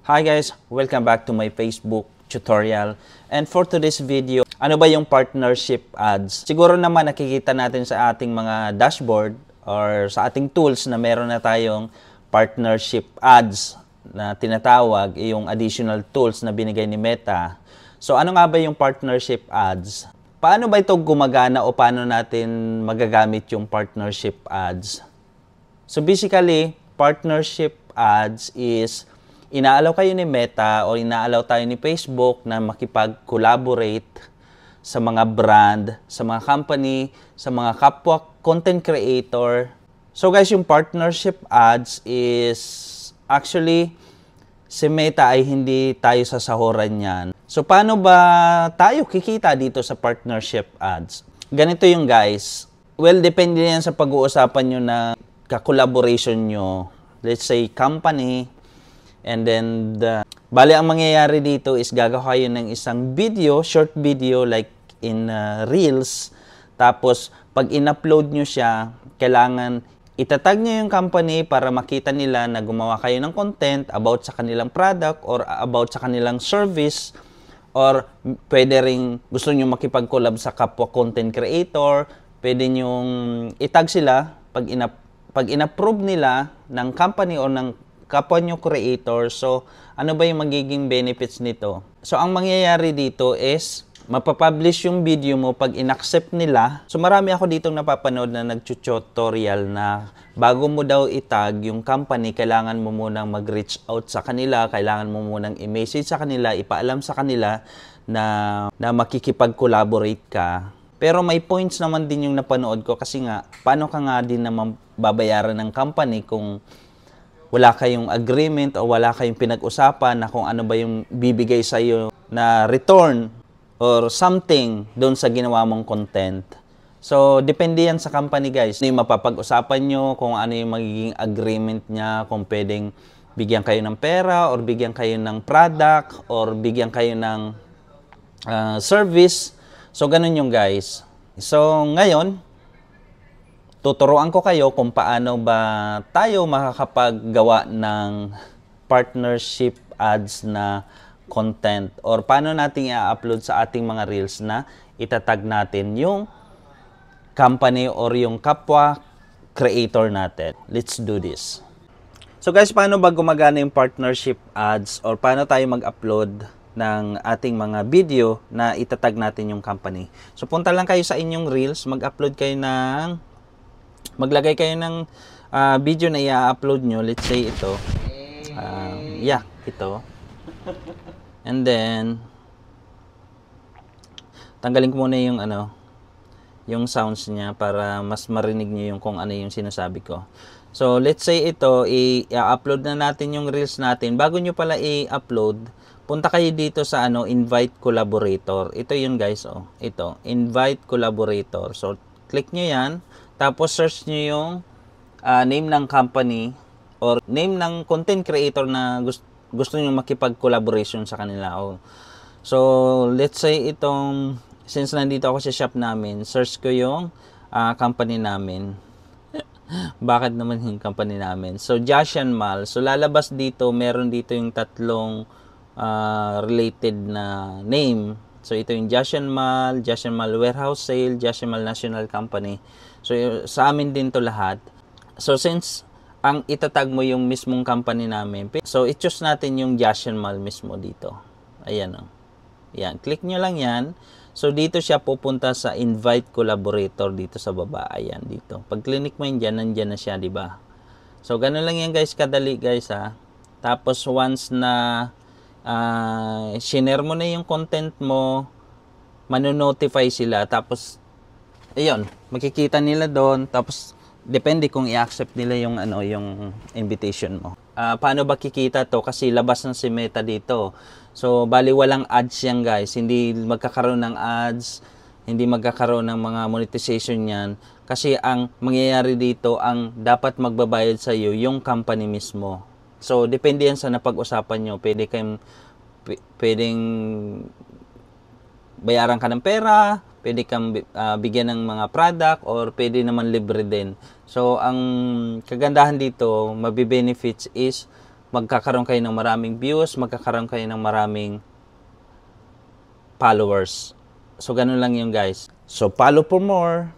Hi guys, welcome back to my Facebook tutorial. And for today's video, ano ba yung partnership ads? Siguro naman nakikita natin sa ating mga dashboard or sa ating tools na meron na tayong partnership ads na tinatawag, yung additional tools na binigay ni Meta. So ano nga ba yung partnership ads? Paano ba ito gumagana o paano natin magagamit yung partnership ads? So basically, partnership ads is inaalaw kayo ni Meta o inaalaw tayo ni Facebook na makipag-collaborate sa mga brand, sa mga company, sa mga kapwa content creator. So guys, yung partnership ads is actually si Meta ay hindi tayo sasahuran yan. So paano ba tayo kikita dito sa partnership ads? Ganito yung guys. Well, depende yan sa pag-uusapan nyo na ka-collaboration nyo. Let's say company. And then, bali ang mangyayari dito is gagawa kayo ng isang video, short video like in Reels. Tapos, pag in-upload nyo siya, kailangan itatag nyo yung company para makita nila na gumawa kayo ng content about sa kanilang product or about sa kanilang service. Or pwede rin gusto nyo makipag-collab sa kapwa content creator. Pwede nyo itag sila pag in-approve nila ng company o ng kapwa nyo creator. So, ano ba yung magiging benefits nito? So, ang mangyayari dito is, mapapublish yung video mo pag in-accept nila. So, marami ako ditong napapanood na nag-tutorial na bago mo daw itag yung company, kailangan mo munang mag-reach out sa kanila, kailangan mo munang i-message sa kanila, ipaalam sa kanila na makikipag-collaborate ka. Pero may points naman din yung napanood ko kasi nga, paano ka nga din naman babayaran ng company kung wala kayong agreement o wala kayong pinag-usapan na kung ano ba yung bibigay sa iyo na return or something doon sa ginawa mong content. So, depende yan sa company guys. Yung mapapag-usapan nyo kung ano yung magiging agreement niya, kung pwedeng bigyan kayo ng pera or bigyan kayo ng product or bigyan kayo ng service. So, ganun yung guys. So, ngayon, tuturuan ko kayo kung paano ba tayo makakapaggawa ng partnership ads na content or paano natin i-upload sa ating mga reels na itatag natin yung company or yung kapwa creator natin. Let's do this. So guys, paano ba gumagana yung partnership ads or paano tayo mag-upload ng ating mga video na itatag natin yung company? So punta lang kayo sa inyong reels, mag-upload kayo maglagay kayo ng video na i-upload nyo. Let's say ito. Ito. And then, tanggalin ko muna yung yung sounds niya para mas marinig nyo yung kung ano yung sinasabi ko. So, let's say ito, i-upload na natin yung reels natin. Bago nyo pala i-upload, punta kayo dito sa invite collaborator. Ito yun guys, ito, invite collaborator. So, click nyo yan. Tapos search nyo yung name ng company or name ng content creator na gusto nyo makipag-collaboration sa kanila. So, let's say itong, since nandito ako sa shop namin, search ko yung company namin. Bakit naman yung company namin? So, Jashan Mall. So, lalabas dito, meron dito yung tatlong related na name. So, ito yung Jashan Mall Warehouse Sale, Jashan Mall National Company. So, sa amin din to lahat. So, since ang itatag mo yung mismong company namin, so, i-choose natin yung Jashan Mall mismo dito. Ayan o. Ayan. Click nyo lang yan. So, dito siya pupunta sa invite collaborator dito sa baba. Ayan, dito. Pag click mo yun dyan, nandyan na siya, diba? So, ganun lang yan guys, kadali guys ha. Tapos, once na share mo na yung content mo, manonotify sila. Tapos, ayun, makikita nila doon. Tapos, depende kung i-accept nila yung yung invitation mo. Paano ba kikita to? Kasi labas ng si Meta dito. So, bali walang ads yan guys. Hindi magkakaroon ng ads, hindi magkakaroon ng mga monetization yan. Kasi ang mangyayari dito, ang dapat magbabayad sa iyo yung company mismo. So, depende yan sa napag-usapan nyo. Pwedeng bayaran ka ng pera, pwede kang bigyan ng mga product, or pwede naman libre din. So, ang kagandahan dito, mabibenefits is magkakaroon kayo ng maraming views, magkakaroon kayo ng maraming followers. So, ganun lang yun guys. So, follow for more.